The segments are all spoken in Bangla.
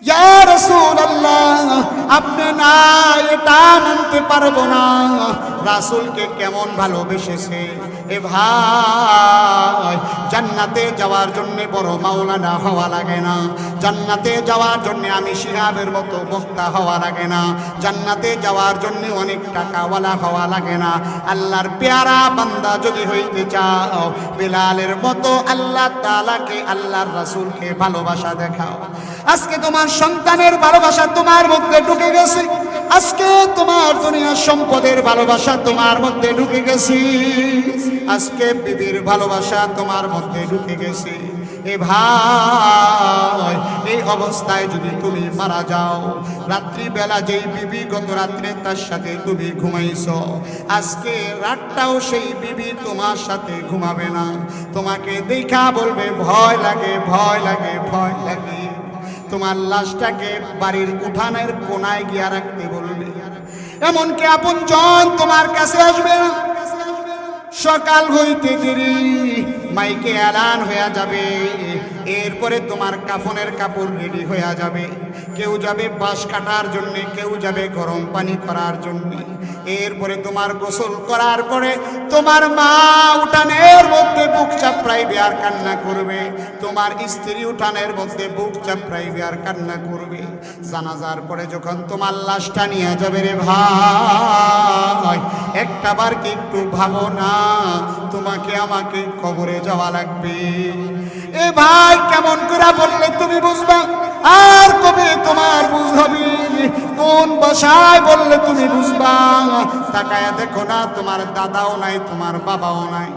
ইয়া রাসূলুল্লাহ, আপনি না এটা মানতে পারবো না, রাসূলকে কেমন ভালোবেসেছে। এ ভাই, জান্নাতে যাওয়ার জন্য বড় মাওলানা হওয়া লাগে না, জান্নাতে যাওয়ার জন্য আমি শিহাবের মতো বক্তা হওয়া লাগে না, জান্নাতে যাওয়ার জন্য অনেক টাকাওয়ালা হওয়া লাগে না। আল্লাহর পেয়ারা বান্দা যদি হইতে চাও, বিলালের মতো আল্লাহ তাআলাকে, আল্লাহর রাসূলকে ভালোবাসা দেখাও। আজকে তোমার সন্তানের ভালোবাসা তোমার মধ্যে ঢুকে গেছে, আজকে তোমার দুনিয়ার সম্পদের ভালোবাসা তোমার মধ্যে ঢুকে গেছে, আজকে বিবির ভালোবাসা তোমার মধ্যে ঢুকে গেছে। এ ভাই, এই অবস্থায় যদি তুমি মারা যাও, রাত্রিবেলা যেই বিবি গত রাত্রে তার সাথে তুমি ঘুমাইছো, আজকে রাতটাও সেই বিবি তোমার সাথে ঘুমাবে না, তোমাকে দেখা বলবে ভয় লাগে, ভয় লাগে, ভয় লাগে। তোমার লাশটাকে বাড়ির উঠানের কোনায় গিয়া রাখতে বলবে। এমনকি আপনজন তোমার কাছে আসবে না। সকাল হইতে দেরি, মাইকে এলান হয়ে যাবে, এরপরে তোমার কাফনের কাপড় রেডি হয়ে যাবে। কেউ যাবে বাঁশ কাটার জন্যে, কেউ যাবে গরম পানি করার জন্যে। এরপরে তোমার গোসল করার পরে তোমার মা উঠানের মধ্যে বুক চাপড়াইবে আর কান্না করবে, তোমার স্ত্রী উঠানের মধ্যে বুক চাপড়াইবে আর কান্না করবে। জানাজার পরে যখন তোমার লাশটা নিয়ে যাবে, রে ভাই, একটা বার কি একটু ভাবো না, তোমাকে আমাকে কবরে যাওয়া লাগবে। এ ভাই, কেমন করে বললে তুমি বুঝবা, আর কবে তোমার বুঝ হবে, কোন ভাষায় বললে তুমি বুঝবা। তাকায়া দেখো না, তোমার দাদাও নাই, তোমার বাবাও নাই,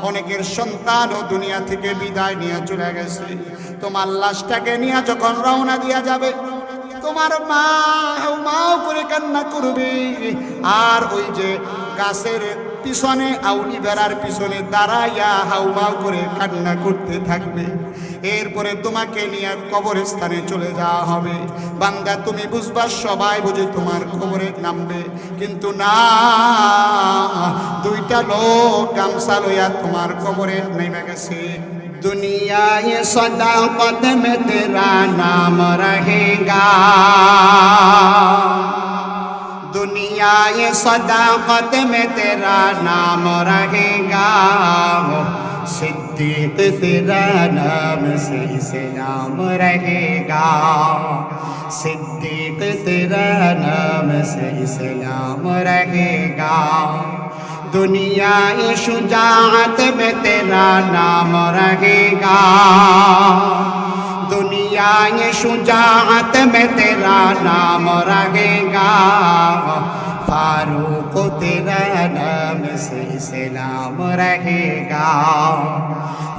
অনেকের সন্তানও দুনিয়া থেকে বিদায় নিয়ে চলে গেছে। তোমার লাশটাকে নিয়ে যখন রওনা দিয়া যাবে, তোমার মা মাও করে কান্না করবে, আর ওই যে গাছের পিছনে, আউলি বেড়ার পিছনে দাঁড়াইয়া হাউমাউ করে কান্না করতে থাকবে। এরপরে তোমাকে নিয়ে কবরস্থানে চলে যাওয়া হবে। বান্দা, তুমি বুঝবা সবাই বুঝে তোমার কবরে নামবে, কিন্তু না, দুইটা লোক গামছা লইয়া তোমার কবরে নেমে গেছে। दुनिया ये सदाकत में तेरा नाम रहेगा, दुनिया ये सदाकत में तेरा नाम रहेगा, सिद्दीक तेरा नाम से इस्लाम रहेगा, सिद्दीक तेरा नाम से इस्लाम रहेगा, दुनिया ये शुजाअत में तेरा नाम रहेगा, दुनिया ये शुजाअत में तेरा नाम रहेगा, फारूक तेरा नाम से इस्लाम रहेगा,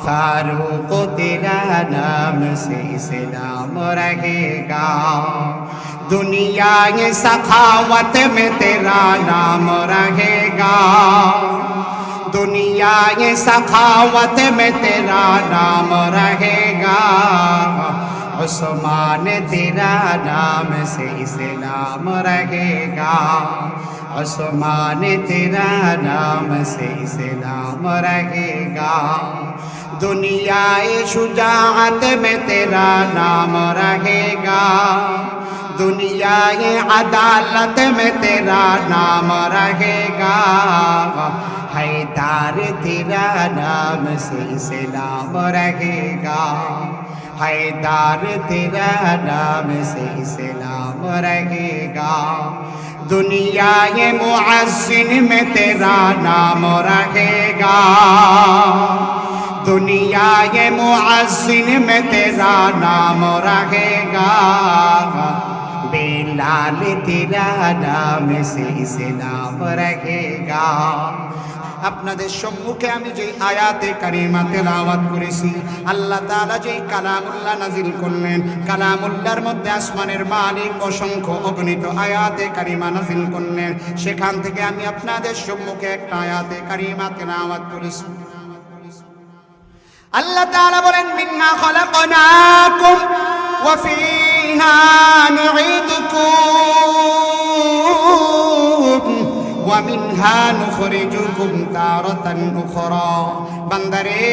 फारूक तेरा नाम से इस्लाम रहेगा, दुनिया ये सखावत में तेरा नाम रहेगा, दुनिया ये सखावत में तेरा नाम रहेगा, उस्मान तेरा नाम से इस्लाम रहेगा, उस्मान तेरा नाम से इस्लाम रहेगा, दुनिया ये शुजाअत में तेरा नाम रहेगा, दुनिया ये अदालत में तेरा नाम रहेगा, हैदर तेरा नाम से इस्लाम रहेगा, हैदर तेरा नाम से इस्लाम रहेगा, दुनिया ये मुअज्जिन में तेरा नाम रहेगा, दुनिया ये मुअज्जिन में तेरा नाम रहेगा, बेलाल तेरा नाम से इस्लाम रहेगा। আপনাদের সম্মুখে আমি যে আয়াতে কারিমা তেলাওয়াত করেছি, আল্লাহ তাআলা যে কালামুল্লাহ নাজিল করলেন, কালামুল্লাহর মধ্যে আসমানের মালিক অসংখ্য অগণিত আয়াতে কারিমা নাজিল করলেন, সেখান থেকে আমি আপনাদের সম্মুখে একটা আয়াতে কারিমা তেলাওয়াত করেছি। আল্লাহ তাআলা বলেন, মিন্না খলাকনাকুম ওয়া ফিহা নুঈদুকুম ওয়া মিনহা নুখরিজুকুম তারাতান উখরা। বান্দারে,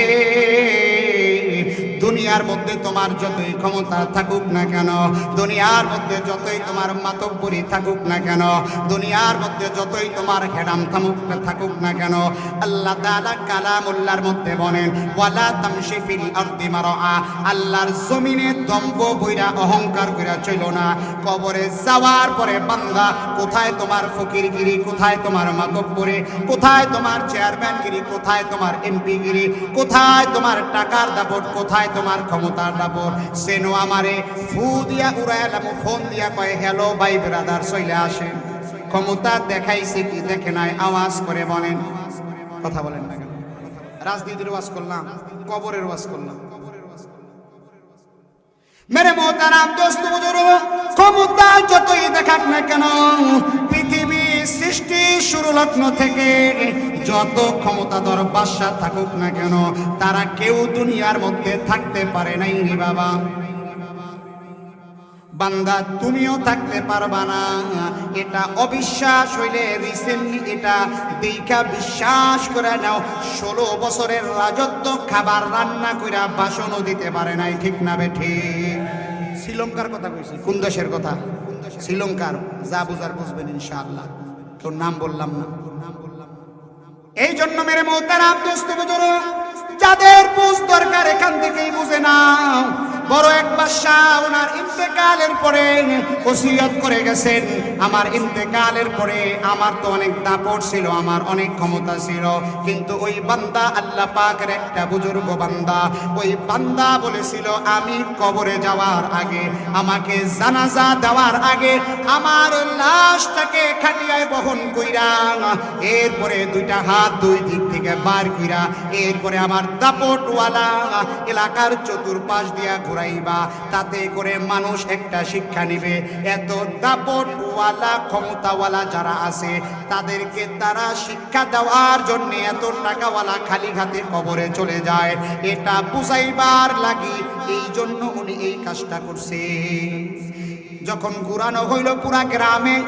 দুনিয়ার মধ্যে তোমার যতই ক্ষমতা থাকুক না কেন, দুনিয়ার মধ্যে যতই তোমার মাতব্বরি থাকুক না কেন, দুনিয়ার মধ্যে যতই তোমার হেরাম থাকুক না কেন, আল্লাহ তাআলা কালামুল্লাহর মধ্যে বলেন ওয়ালা তামশি ফিল আরদি মারআ, আল্লাহর জমিনে দম্ভ বইরা অহংকার কইরা চলো না। কবরে যাওয়ার পরে বান্দা কোথায় তোমার ফকিরগিরি, কোথায় তোমার মাতব্বরি, কোথায় তোমার চেয়ারম্যানগিরি, কোথায় তোমার এমপিগিরি, কোথায় তোমার টাকার দাপট, কোথায় তোমার ক্ষমতার দাপট, সেনো আমারে ফু দিয়া উড়াইলাম, ফোন দিয়া কয় হ্যালো ভাই ব্রাদার চলে আসেন। ক্ষমতা দেখাইছে কি দেখে নাই? আওয়াজ করে বলেন, কথা বলেন না কেন? রাজনীতির ওয়াজ করলাম, কবরের ওয়াজ করলাম। মেরে মোহতারাম দোস্ত বুজুর্গ, ক্ষমতা যতই দেখাক না কেন, পৃথিবী সৃষ্টি শুরু লগ্ন থেকে যত ক্ষমতাধর বাদশা থাকুক না কেন, তারা কেউ দুনিয়ার মধ্যে থাকতে পারে নাই রে বাবা। বান্দা তুমিও থাকতে পারবা না। এটা অবিশ্বাস হইলে রিসেন্টলি এটা দেখা বিশ্বাস করে নাও। 16 বছরের রাজত্ব, খাবার রান্না কইরা বাসনও দিতে পারে নাই, ঠিক না বেঠি? শ্রীলঙ্কার কথা কইছি। কোন দেশের কথা? শ্রীলঙ্কার। যা বুঝার বুঝবেন ইনশাআল্লাহ, তোর নাম বললাম না। এই জন্য মেরে মোহতারাম দোস্ত বুজুর্গ, যাদের বুঝ দরকার এখান থেকেই বুঝে নাও। বড় এক বাদশা ওনার ইন্তেকালের পরে ওসিয়ত করে গেছেন, আমার ইন্তেকালের পরে আমার তো অনেক দাপট ছিল, আমার অনেক ক্ষমতা ছিল, কিন্তু ওই বান্দা আল্লাহ পাকের একটা বুজুর্গ বান্দা, ওই বান্দা বলেছিল আমি কবরে যাওয়ার আগে, আমাকে জানাজা দেওয়ার আগে আমার লাশটাকে খাটিয়ায় বহন কইরা, এরপরে দুইটা হাত দুই দিক থেকে বার কইরা, এরপরে আমার দাপটওয়ালা এলাকার চতুর্পাশ দিয়া ঘুরাইবা, তাতে করে মানুষ একটা শিক্ষা নিবে। এত দাপটওয়ালা ক্ষমতাওয়ালা যারা আছে তাদেরকে তারা শিক্ষা দেওয়ার জন্য এত টাকাওয়ালা খালি হাতে কবরে চলে যায়, এটা বুঝাইবার লাগি এই জন্য উনি এই কাজটা করছে। যখন ঘুরানো হইল পুরা গ্রামে,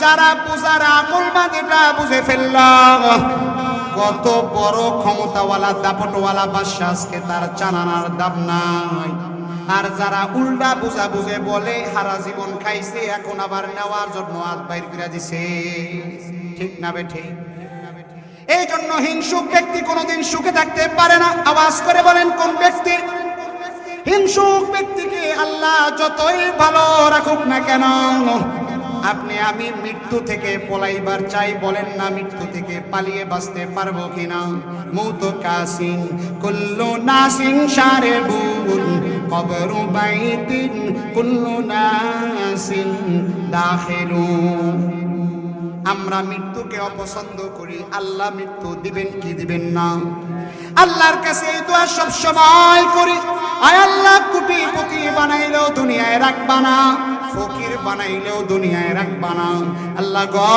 যারা পূজার আকল বাঁধেটা বুঝে ফেলল কত বড় ক্ষমতাওয়ালা দাপটওয়ালা বাদশা, আজকে তার জানানার দাম নাই। আর যারা উল্টা বুঝা বুঝে বলে হারা জীবন খাইছে, এখন আবার নেওয়ার জন্য হাত বাইর করে দিছে, ঠিক না বেঠে? এই জন্য হিংসুক ব্যক্তি কোনোদিন সুখে থাকতে পারে না। আওয়াজ করে বলেন কোন ব্যক্তি? হিংসুক ব্যক্তিকে আল্লাহ যতই ভালো রাখুক না কেন, আপনি আমি মৃত্যু থেকে পলাইবার চাই, বলেন না মৃত্যু থেকে পালিয়ে বাঁচতে পারবো কিনা? মৌত কাসিন কুল্লু নাসিন শারেবুন কবরু বাইতিন কুল্লু নাসিন দাখিলুন। আমরা মৃত্যুকে অপছন্দ করি, আল্লাহ মৃত্যু দিবেন কি দিবেন না? আল্লাহর কাছে এই দোয়া সব সময় করি, আয় আল্লাহ কোটিপতি বানাইলেও দুনিয়ায় রাখবা না, ফকির বানাইলেও দুনিয়ায় রাখবা না। আল্লাহ গো,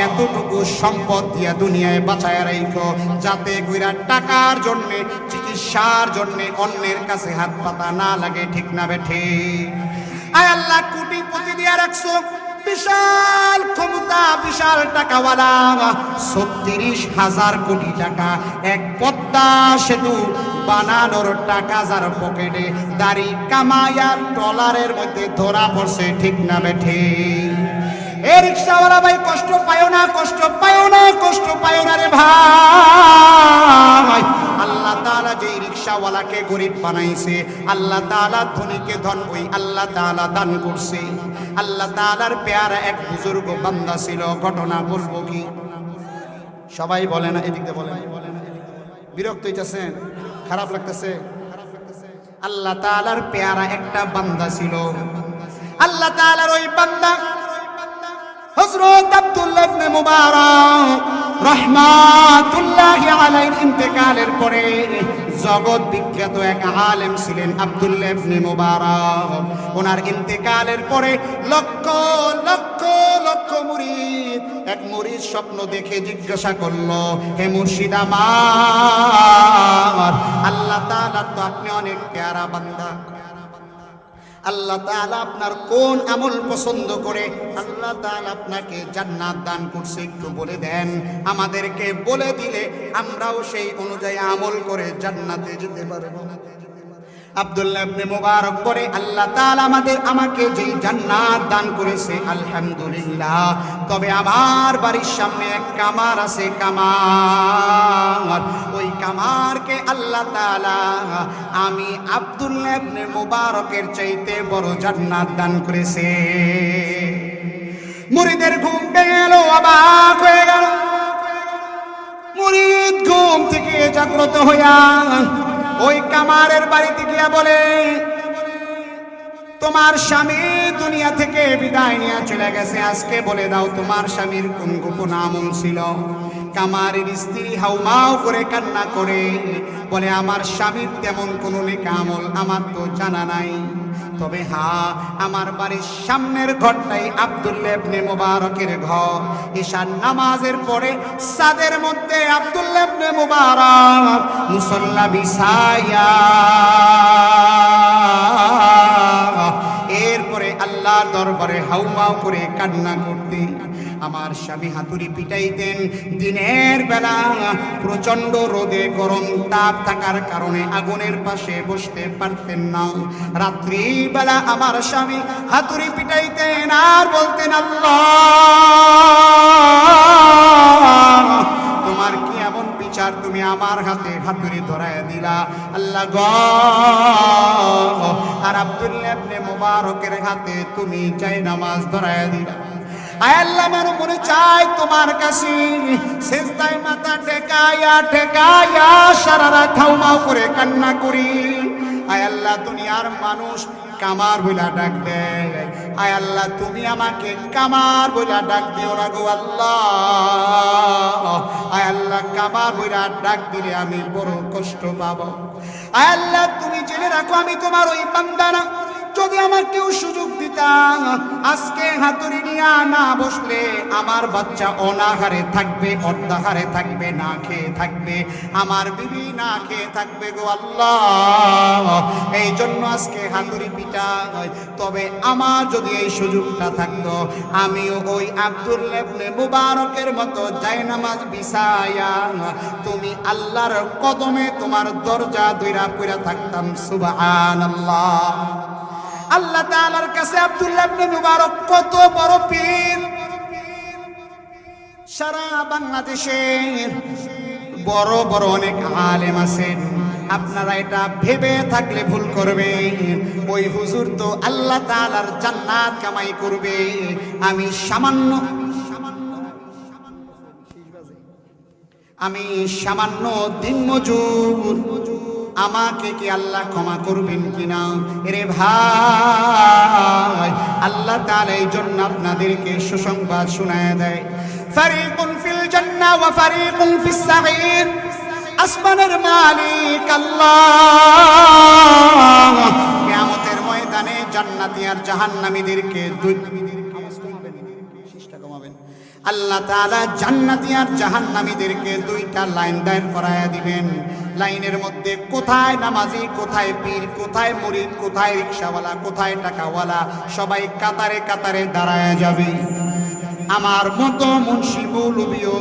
এতটুকু সম্পদ দিয়া দুনিয়ায় বাঁচায় রাখো, যাতে কইরা টাকার জন্য, চিকিৎসার জন্য অন্যের কাছে হাত পাতা না লাগে, ঠিক না বেঠে? আয় আল্লাহ কোটিপতি দিয়া রাখছো, বিশাল ক্ষমতা, বিশাল টাকাওয়ালা, 36,000 কোটি টাকা, এক পদ্মা সেতু বানানোর টাকা যার পকেটে, দাড়ি কামায়া ডলারের মধ্যে ধরা পড়ছে, ঠিক না বেঠে? এ রিক্সাওয়ালা ভাই কষ্ট পায়ো না, কষ্ট পায়ো না, কষ্ট পায়ো না রে ভাই। আল্লাহ তাআলা যেই রিক্সাওয়ালাকে গরিব বানাইছে, আল্লাহ তাআলা ধনীকে ধন ওই আল্লাহ তাআলা দান করছে। আল্লাহ তাআলার পেয়ারা এক বুজুর্গ বান্দা ছিল, ঘটনা বলবো কি? সবাই বলে না, এদিকে বলে না, বিরক্ত হইতেছেন, খারাপ লাগতেছে? আল্লাহ তাআলার পেয়ারা একটা বান্দা ছিল। আল্লাহ তাআলার ওই বান্দা হযরত আব্দুল্লাহ ইবনে মুবারক রাহমাতুল্লাহি আলাইহির ইন্তেকালের পরে জগৎ বিখ্যাত এক আলেম ছিলেন আব্দুল্লাহ ইবনে মুবারক। ওনার ইন্তেকালের পরে লক্ষ লক্ষ লক্ষ মুরিদ, এক মুরিদ স্বপ্ন দেখে জিজ্ঞাসা করলো, হে মুর্শিদ আমার, আল্লাহ তাআলা তো আপনি অনেক প্যারা বান্দা, আল্লাহ তাআলা আপনার কোন আমল পছন্দ করে আল্লাহ তাআলা আপনাকে জান্নাত দান করছে একটু বলে দেন, আমাদেরকে বলে দিলে আমরাও সেই অনুযায়ী আমল করে জান্নাতে যেতে পারবো। আব্দুল্লাহ ইবনে মুবারক পরে আল্লাহ তাআলা আমাকে যেই জান্নাত দান করেছে আলহামদুলিল্লাহ, তবে আমার বাড়ির সামনে এক কামার আছে, কামার, ওই কামারকে আল্লাহ তাআলা আমি আব্দুল্লাহ ইবনে মুবারকের চাইতে বড় জান্নাত দান করেছে। মুরিদের ঘুম ভেঙে গেল, অবাক হয়ে গেল। মুরিদ ঘুম থেকে জাগ্রত হইয়া ওই কামারের বাড়িতে গিয়া বলে, তোমার স্বামী দুনিয়া থেকে বিদায় নিয়ে চলে গেছে, আজকে বলে দাও তোমার স্বামীর কোন গোপন আমল ছিল। কামারের স্ত্রী হাউমাউ করে কান্না করে বলে, আমার স্বামীর তেমন কোনো নেক আমল আমার তো জানা নাই, তবে হ্যাঁ আমার বাড়ির সামনের ঘরটাই আব্দুল্লাহ ইবনে মুবারকের ঘর। ঈশার নামাজের পরে সাদের মধ্যে আব্দুল্লাহ ইবনে মুবারক মুসল্লা বিছায়া এরপরে আল্লাহর দরবারে হাউমাউ করে কান্না করতে, আমার স্বামী হাতুড়ি পিটাইতেন। দিনের বেলা প্রচন্ড রোদে গরম তাপ থাকার কারণে আগুনের পাশে বসতে পারতেন না। রাত্রি বেলা আমার স্বামী হাতুড়ি পিটাইতেন আর বলতেন, আল্লাহ তোমার কি এমন বিচার, তুমি আমার হাতে হাতুড়ি ধরায় দিলা আল্লাহ গো। আর আব্দুল্লাহ ইবনে মুবারকের হাতে তুমি জায়নামাজ ধরায় দিলা। আয় আল্লাহ, আমার মনে চাই তোমার কাছে সিজদায় মাথা ঠেকায়া ঠেকায়া সারা রাত হাউমাউ করে কান্না করি। আয় আল্লাহ, দুনিয়ার মানুষ কামার বইলা ডাক দেয়, আয় আল্লাহ তুমি আমাকে কামার বইলা ডাক দিও না গো আল্লাহ। আয় আল্লাহ, কামার বইলা ডাক দিলে আমি বড় কষ্ট পাবো। আয় আল্লাহ, তুমি জেনে রাখো আমি তোমার ওই বান্দা না। যদি আমার কেউ সুযোগ দিতাম, আজকে হাতুড়ি নিয়ে না বসলে আমার বাচ্চা অনাহারে থাকবে, অর্ধাহারে থাকবে, না খেয়ে থাকবে, আমার বিবি না খেয়ে থাকবে গো আল্লাহ। এই জন্য আজকে হাতুড়ি পিটা। তবে আমার যদি এই সুযোগটা থাকতো, আমিও ওই আব্দুল্লাহ ইবনে মুবারকের মতো জায়নামাজ বিছায়া তুমি আল্লাহর কদমে তোমার দরজা দইরা পইরা থাকতাম। সুবহানাল্লাহ। আল্লাহ তাআলার কাছে আব্দুল্লাহ ইবনে মুবারক কত বড় পীর। সারা বাংলাদেশের বড় বড় অনেক আলেম আছেন, আপনারা এটা ভেবে থাকলে ভুল করবে। ওই হুজুর তো আল্লাহ তাআলার জান্নাত কামাই করবে। আমি সামান্য দিনমজুর, আমাকে কি আল্লাহ ক্ষমা করবেন কিনা? এরে ভাই, আল্লাহ তাআলা এই জন্য আপনাদেরকে সুসংবাদ শোনায় দেয়, ফারিকুন ফিল জান্নাহ ওয়া ফারিকুন ফিস সাঈর। আসমানের মালিক আল্লাহ কিয়ামতের ময়দানে জান্নাতি আর জাহান্নামীদেরকে আল্লাহ তাআলা জান্নাতি আর জাহান্নামীদেরকে দুইটা লাইন দাঁড় করায়া দিবেন। লাইনের মধ্যে কোথায় নামাজি, কোথায় পীর, কোথায় মুরিদ, কোথায় রিকশাওয়ালা, কোথায় টাকাওয়ালা, সবাই কাতারে কাতারে দাঁড়ায় যাবে। আমার মতো মুন্সি মৌলবীও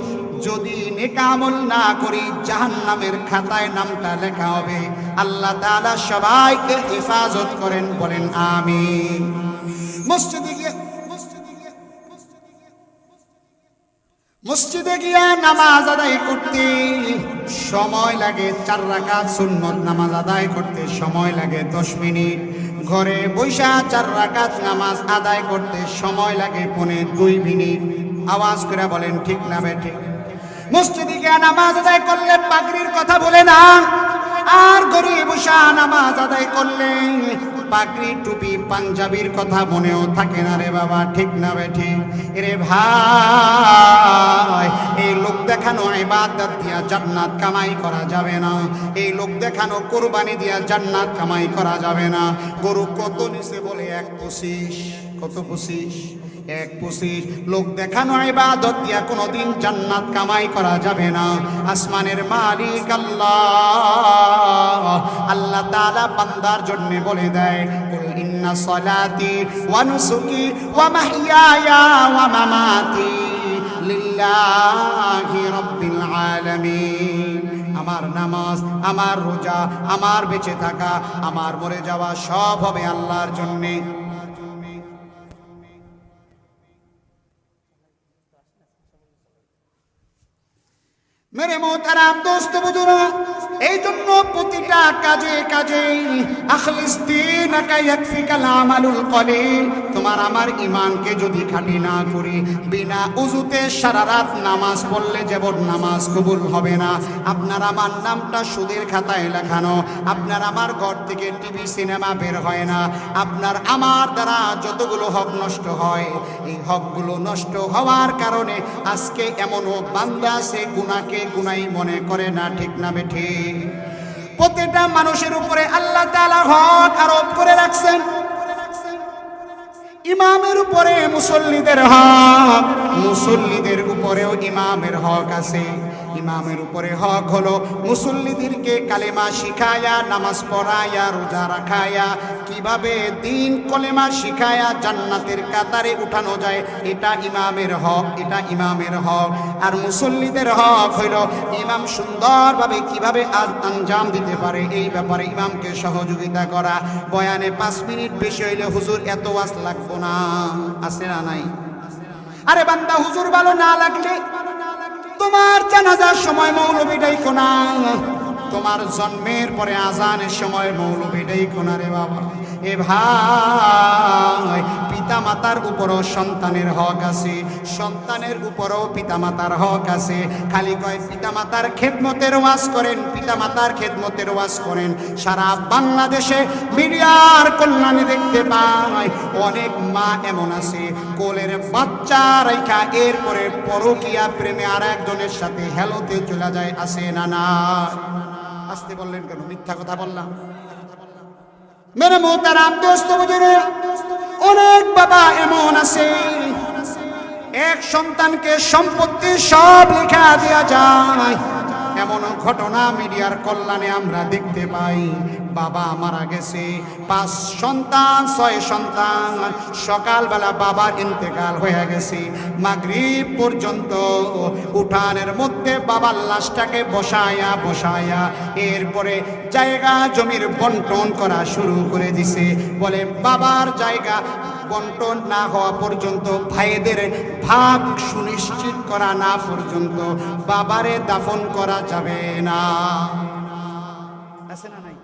যদি নেক আমল না করি, জাহান্নামের খাতায় নামটা লেখা হবে। আল্লাহ তাআলা সবাইকে হেফাজত করেন, বলেন আমিন। মসজিদে গিয়া নামাজ আদায় করতে সময় লাগে 4 রাকাত, সুন্নত নামাজ আদায় করতে সময় লাগে 10 মিনিট। ঘরে বৈশা 4 রাকাত নামাজ আদায় করতে সময় লাগে 2 মিনিট। আওয়াজ করে বলেন ঠিক না বেঠিক? মসজিদে গিয়া নামাজ আদায় করলে পাগড়ির কথা বলে না, আর ঘরে বৈশা নামাজ আদায় করলে পাগড়ি, টুপি, পাঞ্জাবির কথা মনেও থাকে না রে বাবা, ঠিক না বেঠিক? এরে ভাই, এই লোক দেখানো ইবাদত দিয়া জান্নাত কামাই করা যাবে না। এই লোক দেখানো কুরবানি দিয়া জান্নাত কামাই করা যাবে না। গরু কত নিছে বলে 1.25। কত 25? 1.25। লোক দেখানো ইবাদত দিয়া কোনোদিন জান্নাত কামাই করা যাবে না। আসমানের মালিক আল্লাহ, আল্লাহ তাআলা বান্দার জন্য বলে দেয়, ইন্না সলাতি ওয়া নুসুকি ওয়া মাহইয়ায়া ওয়া মামাতি লিল্লাহি রাব্বিল আলামিন। আমার নামাজ, আমার রোজা, আমার বেঁচে থাকা, আমার মরে যাওয়া সব হবে আল্লাহর জন্যে। মেরে মোহতারাম দোস্ত বুজুর্গ, এই জন্য প্রতিটা কাজে কাজে আখলিস দীনাকা ইয়াকফিকাল আমালুল কলিল। তোমার আমার ঈমানকে যদি খাঁটি না করি, বিনা উযুতে সারা রাত নামাজ পড়লে যেমন নামাজ কবুল হবে না, আপনার আমার নামটা সুদের খাতায় লেখানো, আপনার আমার ঘর থেকে টিভি সিনেমা বের হয় না, আপনার আমার দ্বারা যতগুলো হক নষ্ট হয়, এই হকগুলো নষ্ট হওয়ার কারণে আজকে এমনও বান্দা আছে গুনাহকে গুনাই মনে করে না। ঠিক না বেঠিক? প্রত্যেকটা মানুষের উপরে আল্লাহ তাআলা হক আরোপ করে রাখছেন। ইমামের উপরে মুসল্লিদের হক, মুসল্লিদের উপরেও ইমামের হক আছে। ইমামের উপরে হক হলো মুসল্লিদেরকে কালেমা শিখায়া, নামাজ পড়ায়া, রোজা রাখায়া, কিভাবে দিন কলেমা শিখায়া জান্নাতের কাতারে উঠানো যায়, এটা ইমামের হক, এটা ইমামের হক। আর মুসল্লিদের হক হইল ইমাম সুন্দরভাবে কিভাবে আঞ্জাম দিতে পারে এই ব্যাপারে ইমামকে সহযোগিতা করা। বয়ানে 5 মিনিট বেশি হইলে হুজুর এত ওয়াজ লাগবো না, আছে না নাই? আরে বান্দা, হুজুর ভালো না লাগলে তোমার জানাজার সময় মৌলবী ডাইকো না, তোমার জন্মের পরে আজানের সময় মৌলবী ডাইকো না রে বাবা। এ ভাই, পিতা মাতার উপরও সন্তানের হক আছে, সন্তানের উপরও পিতা মাতার হক আছে। খালি কয় পিতা মাতার খেদমতের ওয়াজ করেন, পিতা মাতার খেদমতের ওয়াজ করেন। সারা বাংলাদেশে মিডিয়ার কল্যাণে দেখতে পাই অনেক মা এমন আছে কোলের বাচ্চা রাইখা এরপরে পরকীয়া প্রেমে আর একজনের সাথে হেলোতে চলে যায়, আছে না না? আসতে বললেন কেন? মিথ্যা কথা বললাম? মেরে মোহতারাম দোস্ত বুজুর্গ, অনেক বাবা এমন আছে এক সন্তানকে সম্পত্তি সব লেখা দেয়া যায়, এমন ঘটনা মিডিয়ার কল্যাণে আমরা দেখতে পাই। বাবা মারা গেছে, 5 সন্তান 6 সন্তান, সকালবেলা বাবার ইন্তেকাল হয়ে গেছে, মাগরিব পর্যন্ত উঠানের মধ্যে বাবার লাশটাকে বসায়া বসায়া এরপরে জায়গা জমির বন্টন করা শুরু করে দিছে। বলে বাবার জায়গা বন্টন না হওয়া পর্যন্ত, ভাইদের ভাগ সুনিশ্চিত করা না পর্যন্ত বাবারে দাফন করা যাবে না। আছে না নাই?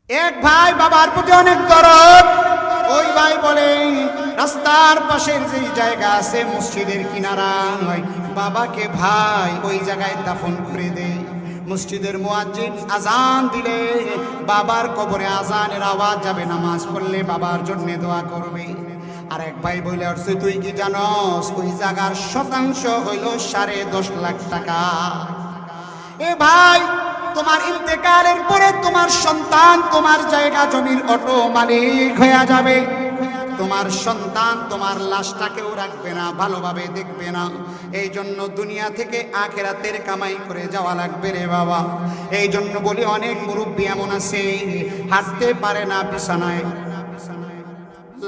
এক ভাই বাবার প্রতি অনেক দরদ, ওই ভাই বলে রাস্তার পাশের যে জায়গা আছে মসজিদের কিনারায়, বাবাকে ভাই ওই জায়গায় দাফন করে দেয়। মসজিদের মুয়াজ্জিন আজান দিলে বাবার কবরে আজানের আওয়াজ যাবে, নামাজ পড়লে বাবার জন্য দোয়া করবে। আর এক ভাই বলে আসছে, তুই কি জানোস ওই জায়গার শতাংশ হইল 10.5 লাখ টাকা। এ ভাই, তোমার ইন্তেকালের পরে তোমার সন্তান তোমার জায়গা জমির অটো মালিক হয়ে যাবে। তোমার সন্তান তোমার লাশটাকেও রাখবে না, ভালোভাবে দেখবে না। এই জন্য দুনিয়া থেকে আখেরাতের কামাই করে যাওয়া লাগবে রে বাবা। এই জন্য বলি অনেক মুরব্বী এমন আছে হাঁটতে পারে না, বিছানায়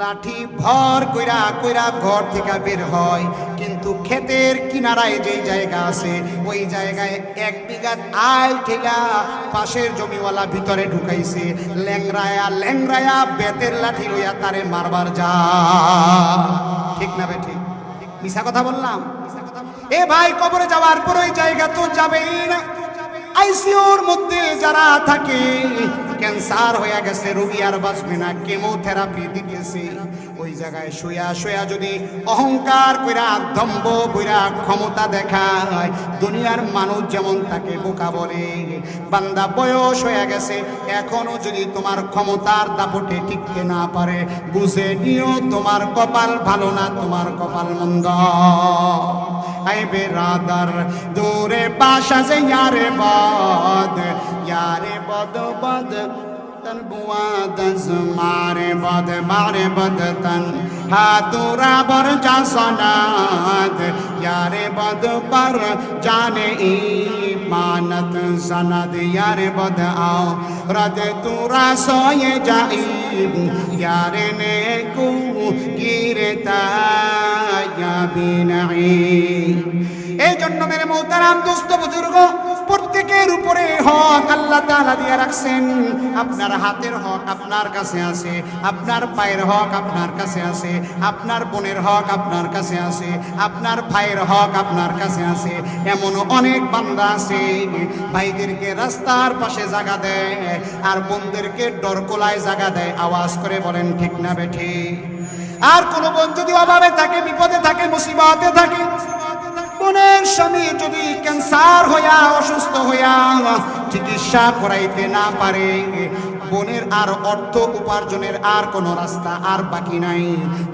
লাঠি ভর কইরা কইরা ঘর থেকে বের হয়, কিন্তু ক্ষেতের কিনারায় যে জায়গা আছে ওই জায়গায় 1 বিঘা আল ঠেলা পাশের জমিওয়ালা ভিতরে ঢুকাইছে, ল্যাংরায়া ল্যাংরায়া বেতের লাঠি লইয়া তারে মারবার যা। ঠিক না বে ঠিক? মিছা কথা বললাম? এ ভাই, কবরে যাওয়ার পর ওই জায়গা তো যাবেই না। আইসিইউর মধ্যে যারা থাকে, ক্যান্সার হয়ে গেছে, রোগী আর বাঁচবে না, কেমোথেরাপি দিতেছে, ওই জায়গায় শুয়া শুয়া যদি অহংকার কইরা দম্ভ কইরা ক্ষমতা দেখায়, দুনিয়ার মানুষ যেমন তাকে বোকা বলে। বান্দা, বয়স হয়ে গেছে, এখনো যদি তোমার ক্ষমতার দাপটে টিকতে না পারে, বুঝে নিও তোমার কপাল ভালো না, তোমার কপাল মন্দ। আই বেরাদার দূরে বাসা যে ইয়ারে বদ, ইয়ারে বদ বদ তন বুয়াদ মারে বদ তন হাতুরা বর জাসনাদ, ইয়ারে বদ পর জানে আমানত সনদ ইয়ার বদআও রাত তু রাসয়ে যাইব ইয়ার নে কু গিরতা ইয়া বিনাই। এই জন্য মেরে মোহতারাম দোস্ত বুজুর্গ, প্রত্যেকের উপরে হক আল্লাহ তাআলা দিয়ে রাখছেন। আপনার হাতের হক আপনার কাছে আছে, আপনার পায়ের হক আপনার কাছে আছে, আপনার বোনের হক আপনার কাছে আছে, আপনার ভাইয়ের হক আপনার কাছে আছে। এমন অনেক বান্দা আছে ভাইদেরকে রাস্তার পাশে জায়গা দেয় আর বোনদেরকে ডরকোলায় জায়গা দেয়। আওয়াজ করে বলেন ঠিক না বেঠিক? আর কোন বোন যদি অভাবে থাকে, বিপদে থাকে, মুসিবতে থাকে, বোনের স্বামী যদি ক্যান্সার হইয়া অসুস্থ হইয়া চিকিৎসা করাইতে না পারে, বোনের আর অর্থ উপার্জনের আর কোনো রাস্তা আর বাকি নাই,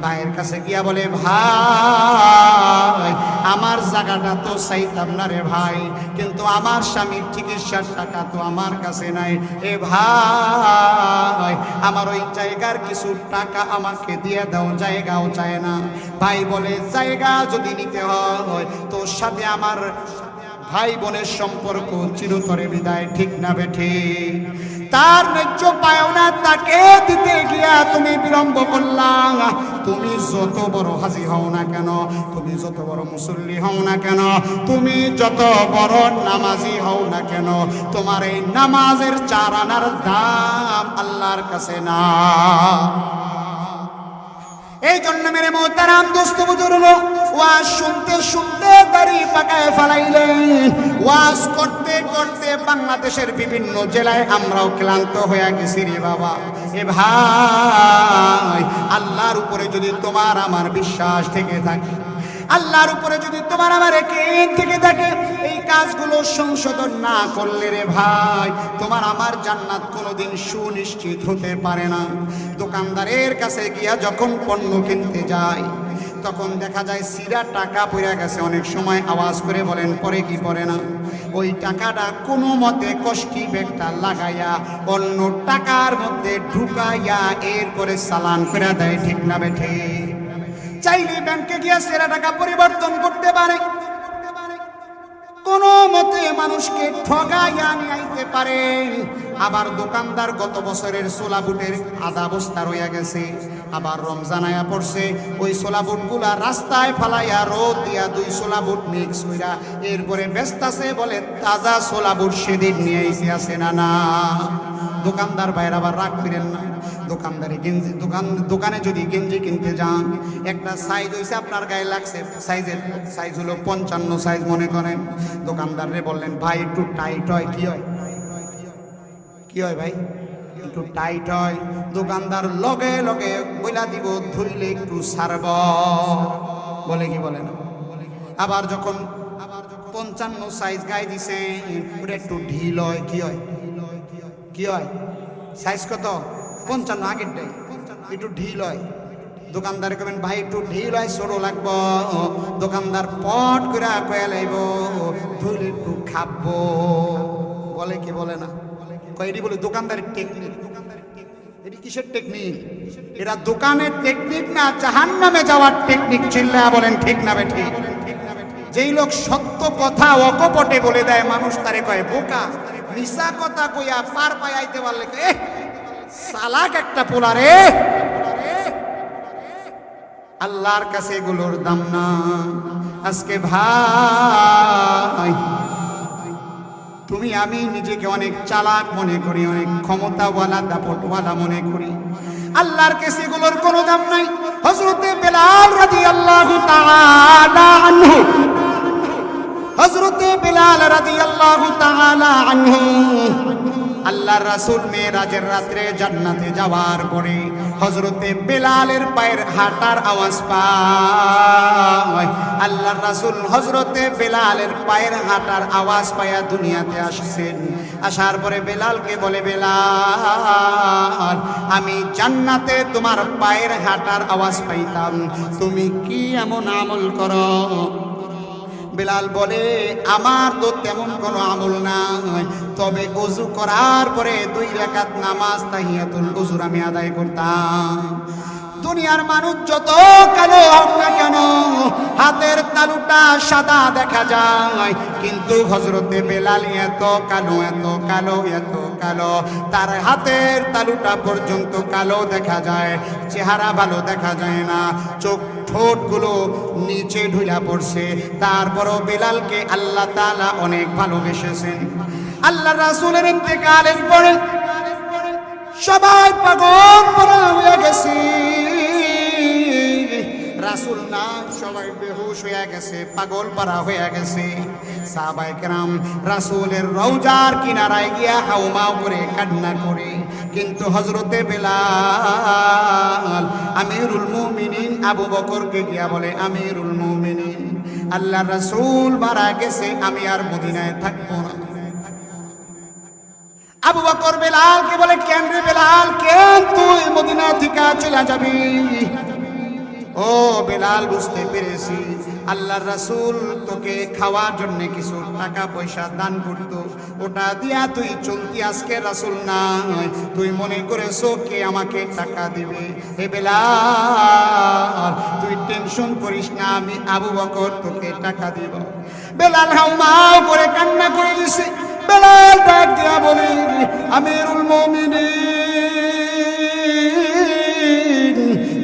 ভাইয়ের কাছে গিয়া বলে ভাই আমার জায়গাটা তো চাইতাম না রে ভাই, কিন্তু আমার স্বামীর চিকিৎসার টাকা তো আমার কাছে নাই, এ ভাই আমার ওই জায়গার কিছু টাকা আমাকে দিয়ে দাও। জায়গাও চায় না। ভাই বলে জায়গা যদি নিতে হয় তোর সাথে আমার ভাই বোনের সম্পর্ক চিরতরে বিদায়। ঠিক না বেঠিক? তার ন্যায্য পাওনা তাকে দিতে গিয়া তুমি বিলম্ব করলা। তুমি যত বড় হাজি হও না কেন, তুমি যত বড় মুসল্লি হও না কেন, তুমি যত বড় নামাজি হও না কেন, তোমার এই নামাজের 4 আনার দাম আল্লাহর কাছে না। এই জন্য মেরে মোহতারাম দোস্ত বুজুর্গ, ওয়াজ শুনতে শুনতে দাড়ি পাকায় ফেলাইলেন। ওয়াজ করতে করতে বাংলাদেশের বিভিন্ন জেলায় আমরাও ক্লান্ত হয়ে গেছি রে বাবা। এ ভাই আল্লাহর উপরে যদি তোমার আমার বিশ্বাস থেকে থাকে, আল্লাহর উপরে যদি তোমার আমার একিন থেকে থাকে, এই কাজগুলো সংশোধন না করলে রে ভাই তোমার আমার জান্নাত কোনোদিন সুনিশ্চিত হতে পারে না। দোকানদারের কাছে গিয়া যখন পণ্য কিনতে যায় তখন দেখা যায় সিরা টাকা পড়ে গেছে। অনেক সময় আওয়াজ করে বলেন পরে কি পড়ে না? ওই টাকাটা কোনো মতে কষ্টি ব্যাগটা লাগাইয়া অন্য টাকার মধ্যে ঢুকাইয়া এরপরে চালান করে দেয়। ঠিক না বেঠিক? চাইলে ব্যাংকে গিয়ে সেরা টাকা পরিবর্তন করতে পারে, কোন মতে মানুষকে ঠগাইয়া নিয়ে আইতে পারে। আবার দোকানদার গত বছরের ছোলা বুটের আধা বস্তা রইয়া গেছে, আবার রমজান আয়া পড়ছে, ওই ছোলা বুটগুলা রাস্তায় ফালাইয়া রোদ দিয়া 2 ছোলা বুট মিক্স কইরা এরপরে বেচতাছে, বলে তাজা ছোলা বুট সেদিন নিয়ে আইছে। আছে না না? দোকানদার ভাইয়ের আবার রাগ করেন না। দোকানদারে গেঞ্জি দোকানে যদি গেঞ্জি কিনতে যান, একটা সাইজ হইছে আপনার গায়ে লাগছে, সাইজ হলো 55 সাইজ মনে করেন। দোকানদারে বললেন ভাই একটু টাইট হয়। কি হয়? কি হয় ভাই? একটু টাইট হয়। দোকানদার লগে লগে বইলা দিব ধুইলে একটু ছাড়ব, বলে কি বলে না? আবার যখন 55 সাইজ গায়ে দিছে ওটা একটু ঢিল হয়। কি হয়? কি হয়? সাইজ কত? 55 আগেরটাই একটু ঢিল হয়। দোকানদার কবেন ভাই একটু ঢিল হয়, ছোট লাগবো। দোকানদার পট করে কয়ে লাইব ধুইলে একটু খাবো, বলে কি বলে না? এটি বলে দোকানদারের টেকনিক। এটি কিসের টেকনিক? এরা দোকানের টেকনিক না জাহান্নামে যাওয়ার টেকনিক। চিল্লায়া বলেন ঠিক না বেঠিক? যেই লোক সত্য কথা অকপটে বলে দেয় মানুষ তারে কয় বোকা। মিশা কথা কইয়া পার পায় আইতে পারলে সালাক একটা পোলা রে। আল্লাহর কাছে এগুলোর দাম না। আজকে ভাই তুমি আমি নিজেকে অনেক চালাক মনে করি, অনেক ক্ষমতাওয়ালা দাপটওয়ালা মনে করি। আল্লাহর কাছে এগুলোর কোনো দাম নাই। হযরতে বেলাল রাদিয়াল্লাহু তাআলা আনহু, হযরতে বেলাল রাদিয়াল্লাহু তাআলা আনহু আল্লাহর রাসূল মেরাজের রাত্রে জান্নাতে যাওয়ার পরে হযরতে বেলালের পায়ের হাঁটার আওয়াজ পায়। আল্লাহর রাসূল হযরতে বেলালের পায়ের হাঁটার আওয়াজ পায়া দুনিয়াতে আসছেন। আসার পরে বেলালকে বলে বেলাল আমি জান্নাতে তোমার পায়ের হাঁটার আওয়াজ পাইতাম, তুমি কি এমন আমল করো? বেলাল বলে আমার তো তেমন কোনো আমল নাই, তবে ওযু করার পরে 2 রাকাত নামাজ তাহিয়াতুল ওযুর আমি আদায় করতাম। দুনিয়ার মানুষ যত কালো হোক না কেন, হাতের তালুটা সাদা দেখা যায়, কিন্তু হযরতে বেলাল এত কালো, এত কালো, এত কালো, তার হাতের তালুটা পর্যন্ত কালো দেখা যায়, চেহারা ভালো দেখা যায় না, চোখ ঠোঁটগুলো নিচে ঢুলা পড়ছে। তারপরও বেলালকে আল্লাহ তাআলা অনেক ভালোবেসেছেন। আল্লাহ রাসূলের ইন্তেকালের পরে সবাই পাগল পরা হয়ে গেছে। রাসূল না, সবাই বেহুশ হয়ে গেছে, পাগল পারা হয়ে গেছে। সাহাবায়ে কেরাম রাসূলের রওজার কিনারায় গিয়া হাউমাউ করে কান্না করে, কিন্তু হযরতে বেলাল আমিরুল মুমিনিন আবু বকরকে গিয়া বলে, আমিরুল মুমিনিন, আল্লাহ রাসূল মারা গেছে, আমি আর মদিনায় থাকবো না। আবু বকর বেলালকে বলে, কেন রে বেলাল, কেন তুই মদিনা থেকে চলে যাবি? ও বেলাল, বুঝতে পেরেছি আল্লাহর রাসূল তোকে খাওয়ার জন্য কিছু টাকা পয়সা দান করতো, ওটা দিয়া তুই চলতি। আজকে রাসূল নাই, তুই মনে করেছো কে আমাকে টাকা দিবে? হে বেলাল, তুই টেনশন করিস না, আমি আবু বকর তোকে টাকা দিব। বেলাল হাউমাউ করে কান্না করে দিছে। বেলাল ডাক দিয়া বলে, আমিরুল মুমিনিন,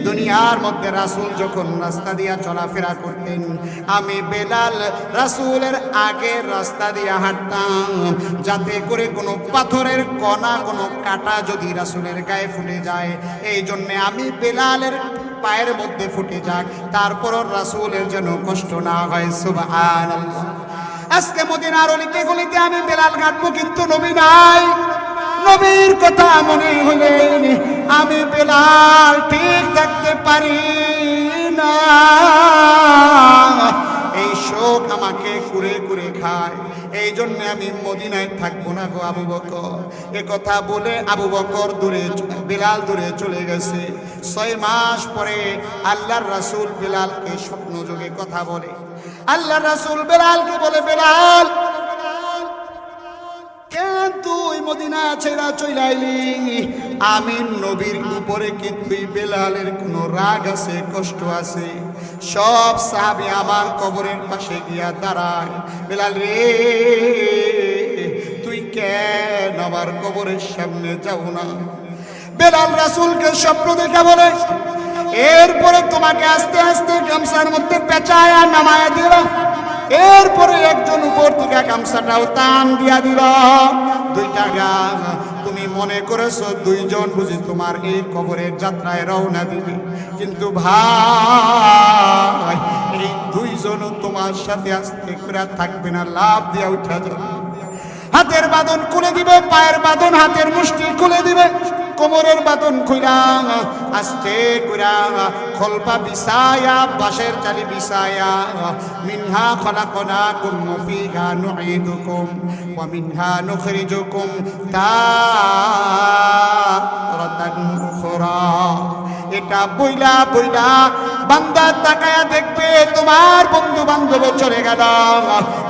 দুনিয়ার মধ্যে রাসূল যখন রাস্তা দিয়া চলাফেরা করতেন, আমি বেলাল রাসূলের আগের রাস্তা দিয়া হাঁটতাম, যাতে করে কোনো পাথরের কণা, কোনো কাঁটা যদি রাসূলের গায়ে ফুটে যায়, এই জন্যে আমি বেলালের পায়ের মধ্যে ফুটে যাক, তারপরও রাসূলের যেন কষ্ট না হয়। সুবহানাল্লাহ। আজকে মদিনার অলিতে গলিতে আমি বেলাল ঘাটবো, কিন্তু নবী নাই। নবীর কথা মনে হলে আমি বেলাল ঠিক থাকতে পারি না, এই শোক আমাকে কুরে কুরে খায়, এই জন্য আমি মদিনায় থাকবো না গো আবু বকর। এ কথা বলে আবু বকর দূরে, বেলাল দূরে চলে গেছে। 6 মাস পরে আল্লাহর রাসূল বেলালকে স্বপ্ন যোগে কথা বলে। আল্লাহর রাসূল বেলালকে বলে, বেলাল, কেন তুই মদিনা ছেড়া চলে আইলি? আমি নবীর উপরে কি তুই বেলালের কোনো রাগ আছে, কষ্ট আছে? সব সাহাবী আমার কবরের পাশে গিয়া দাঁড়ায়। বেলাল রে, তুই কেন আমার কবরের সামনে যাও না? বেলাল রাসূলকে স্বপ্ন দেখা বলে, এরপরে তোমাকে আস্তে আস্তে গামছার মধ্যে পেঁচায়া নামায়া দিল, এরপরে একজন উপর থেকে গামছাটাও টান দিয়া দিল। 2টা গাম, তুমি মনে করেছো 2 জন বুঝি তোমার এই কবরের যাত্রায় রওনা দিবে, কিন্তু ভাই এই 2 জন তোমার সাথে আস্তে করে থাকবে না, লাভ দিয়া উঠা যাবে। হাতের বাঁধন খুলে দিবে, পায়ের বাঁধন, হাতের মুষ্টি খুলে দিবে, কোমরের বাঁধন খুইরা আস্তে কইরা খলপা বিছায়া, বাঁশের চালি বিছায়া, মিনহা খলাকনাকুম ওয়া ফিহা নুঈদুকুম ওয়া মিনহা নুখরিজুকুম তারাতান উখরা। এটা বইলা বইলা বান্দা তাকায়া দেখবে তোমার বন্ধু বান্ধব চলে গেল,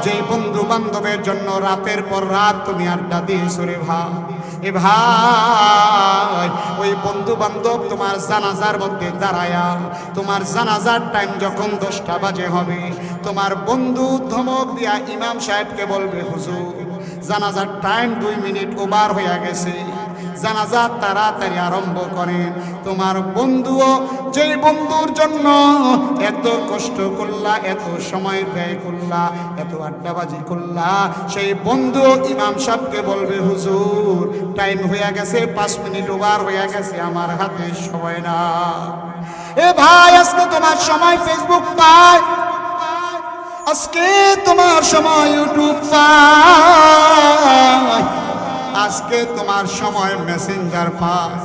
যে বন্ধু বান্ধবের জন্য রাতের পর রাত তুমি আড্ডা দিয়েছো রে ভাই। এ ভাই, ওই বন্ধু বান্ধব তোমার জানাজার মধ্যে দাঁড়ায়া, তোমার জানাজার টাইম যখন 10টা বাজে হবে, তোমার বন্ধু ধমক দিয়া ইমাম সাহেবকে বলবে, হুজুর জানাজার টাইম 2 মিনিট ওভার হয়ে গেছে, জানাজা তাড়াতাড়ি আরম্ভ করেন। তোমার বন্ধুও, যেই বন্ধুর জন্য এত কষ্ট করলা, এত সময় ব্যয় করলা, এত আড্ডাবাজি করলা, সেই বন্ধু ইমাম সাহেবকে বলবে, হুজুর টাইম হয়ে গেছে, 5 মিনিট ওভার হয়ে গেছে, আমার হাতে সময় না। এ ভাই, আজকে তোমার সময় ফেসবুক পায়, আজকে তোমার সময় ইউটিউব পায়, আজকে তোমার সময় মেসেঞ্জার পায়,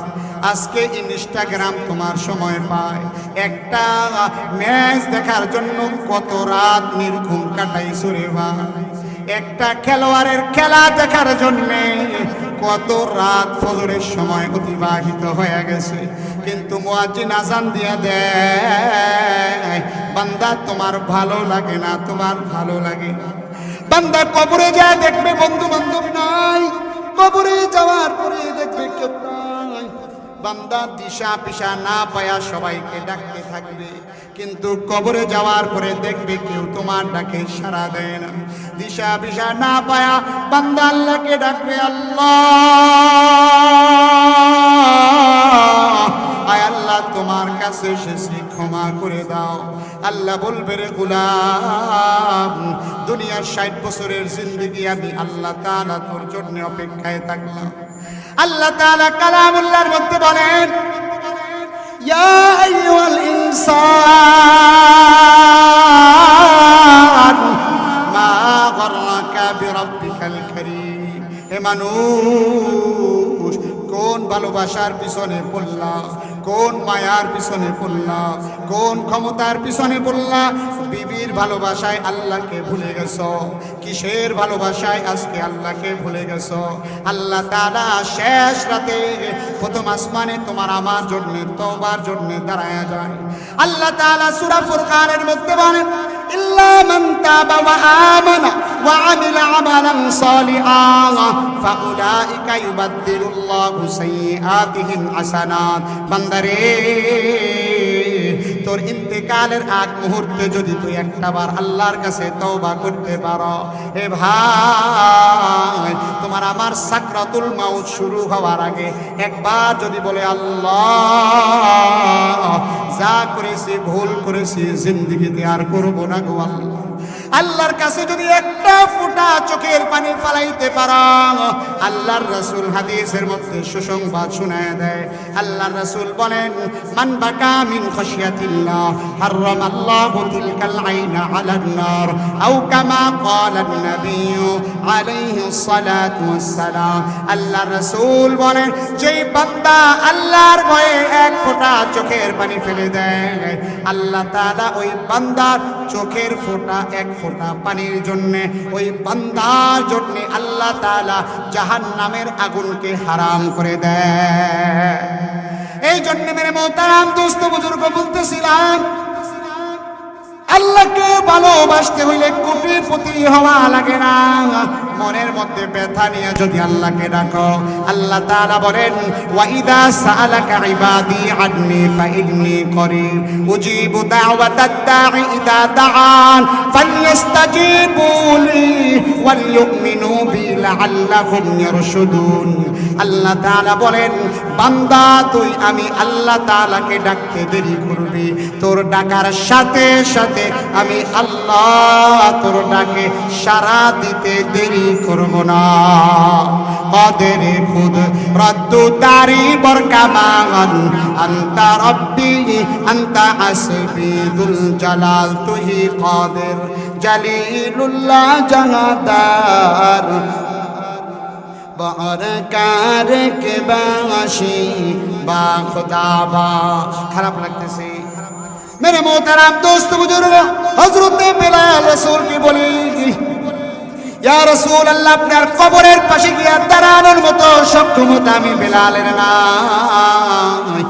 আজকে ইনস্টাগ্রাম তোমার সময় পায়। একটা ম্যাচ দেখার জন্য কত রাত নির্ঘুম কাটাইছো রে ভাই, একটা খেলোয়াড়ের খেলা দেখার জন্য কত রাত ফজরের সময় অতিবাহিত হয়ে গেছে, কিন্তু মুয়াজ্জিন আজান দিয়া দেয়, বান্দা তোমার ভালো লাগে না, তোমার ভালো লাগে না। বান্দা কবরে যায় দেখবে বন্ধু বান্ধব নাই, কবরে যাওয়ার পরে দেখবে কেউ নাই, বান্দা দিশা পিশা না পায়া সবাইকে ডাকতে থাকবে, কিন্তু কবরে যাওয়ার পরে দেখবে কেউ তোমার ডাকে সাড়া দেয় না। দিশা পিশা না পায়া বান্দা আল্লাহকে ডাকবে, আল্লাহ আয় আল্লাহ তোমার কাছে এসেছি, ক্ষমা করে দাও। আল্লাহ বলবে, রে গোলাম, দুনিয়ার 60 বছরের জিন্দেগি আমি আল্লাহ তাআলা তোর জন্য অপেক্ষায় থাকলাম। আল্লাহ তাআলা কালামুল্লাহর মধ্যে বলেন, ইয়া আইয়ুহাল ইনসান মা গররাকা বিরাব্বিকাল কারীম। হে মানুষ, কোন ভালোবাসার পিছনে পড়লা, কোন মায়ার পিছনে পড়লা, কোন ক্ষমতার পিছনে পড়লা? বিবির ভালোবাসায় আল্লাহকে ভুলে গেছো? কিসের ভালোবাসায় আজকে আল্লাহকে ভুলে গেছো? আল্লাহ তাআলা শেষ রাতে প্রথম আসমানে তোমার আমার জন্য তওবার জন্য দাঁড়ায়া যায়। আল্লাহ তাআলা সূরা ফুরকানের মধ্যে বলেন, ইল্লা মান তাবা ওয়া আমানা ওয়া আমিলা আমালান সালিহান ফাউলাইকা ইউবাদদিলুল্লাহু সাইয়্যাতিহিম হাসানাত। বান্দারে, তোর ইন্তেকালের আগ মুহূর্তে যদি তুই একটাবার আল্লাহর কাছে তওবা করতে পারো, এ ভাই, তোমার আমার সাকরাতুল মাউত শুরু হওয়ার আগে একবার যদি বলে, আল্লাহ যা করেছি ভুল করেছি জিন্দেগিতে আর করবো না গো আল্লাহ, আল্লাহর কাছে যদি একটা ফোঁটা চোখের পানি ফালাইতে পারো, আল্লাহর রাসূল হাদিসের মধ্যে সুসংবাদ শোনায় দেয়। আল্লাহর রাসূল বলেন, মান বাকা মিন খাশিয়াতিল্লাহ হারামাল্লাহু তিলকাল আইনা আলান নার আও কামা ক্বালা নবিয়্যু আলাইহিস সালাতু ওয়াস সালাম। আল্লাহর রাসূল বলেন, যেই বান্দা আল্লাহর ভয়ে এক ফোঁটা চোখের পানি ফেলে দেয়, আল্লাহ তাআলা ওই বান্দার চোখের ফোঁটা এক ফোঁটা পানির জন্যে, ওই বান্দার জন্যে আল্লাহ তাআলা জাহান্নামের আগুনকে হারাম করে দেয়। এই জন্য মেরে মোহতারাম দোস্ত বুজুর্গ বলতেছিলাম, আল্লাহকে ভালোবাসতে হইলে কোটিপতি হওয়া লাগে না। মনের মধ্যে ব্যথা নিয়ে যদি আল্লাহকে ডাকো, আল্লাহ তাআলা বলেন, ওয়া ইযা সাআলাকা ইবাদি আন্নী ফাইন্নী করিব উজিবু দাওয়াতাদ দাঈ ইযা দাআন ফালইস্তাজিবু লি ওয়াল ইউমিনু বি লাআল্লাহুম ইয়ারশুদুন। আল্লাহ তাআলা বলেন, বান্দা তুই আমি আল্লাহ তাআলাকে ডাকতে দেরি করবি, তোর ডাকার সাথে সাথে আমি আল্লাহ তোর ডাকে সাড়া দিতে দেরি করব না। কাদেরে খুদ রদ্দু দারি বরকামান আনতা রব্বি আনতা হাসবি দুল জালাল তুহি কাদের জালিলুল্লাহ জাহাদার বারকার কে বাসি বা খুদাবাস। খারাপ লাগতেছে মেরে মোহতারাম দোস্ত বুজুর্গ, হযরত বেলাল রাসূলকে বলি, ইয়া রাসূলুল্লাহ, আপনার কবরের পাশে গিয়ে দাঁড়ানোর মতো সক্ষমতা আমি বেলালের নাই।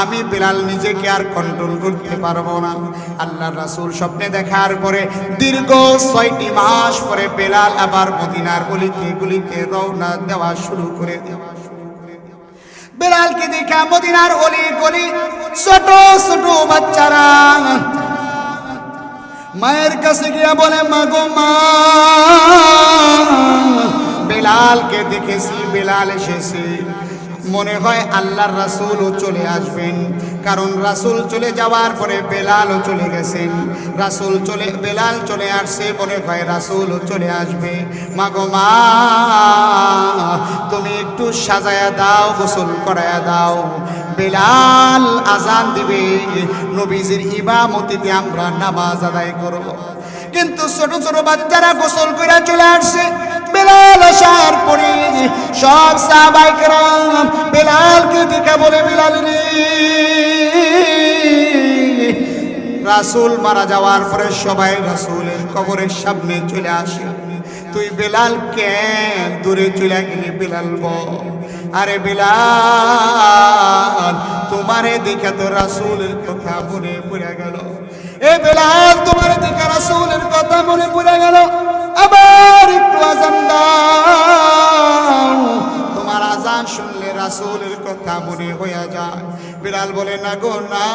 আমি বেলাল নিজেকে আর কন্ট্রোল করতে পারবো না। আল্লাহর রাসূল স্বপ্নে দেখার পরে দীর্ঘ 6টি মাস পরে বেলাল আবার মদিনার গলিতে গলিতে রওনা দেওয়া শুরু করে দেওয়া। বেলালকে দেখা মদিনার অলি গলি ছোট ছোট বাচ্চারা মায়ের কাছে গিয়া বলে, মা গো মা, বেলালকে দেখেছি, বেলাল এসেছে। মনে হয় আল্লাহর রাসূলও চলে আসবেন, কারণ রাসূল চলে যাওয়ার পরে বেলালও চলে গেছেন। বেলাল চলে আসছে, মনে হয় রাসূলও চলে আসবে। মা গো মা, তুমি একটু সাজায়া দাও, গোসল করায়া দাও। বেলাল আজান দিবে, নবীজির ইমামতিতে আমরা নামাজ আদায় করব। কিন্তু ছোট ছোট বাচ্চারা গোসল করে চলে আসছে। বেলাল আসার পরে সব সাহাবায়ে কেরাম বেলালকে দেখে বলে, বেলাল রে, রাসূল মারা যাওয়ার পরে সবাই রাসূলের কবরের সামনে চলে আসে, তুই বেলাল কেন দূরে চলে গেলি? বেলাল বল, আরে বেলাল, তোমারে দেখে তো রাসূলের কথা মনে পড়ে গেল। এ বেলাল, তোমারে দেখে রাসূলের কথা মনে পড়ে গেল, আবার একটু আজান দাও। তোমার আজান শুনলে রাসূলের কথা কথা মনে হয়ে যায়। বিলাল বলে না গো না,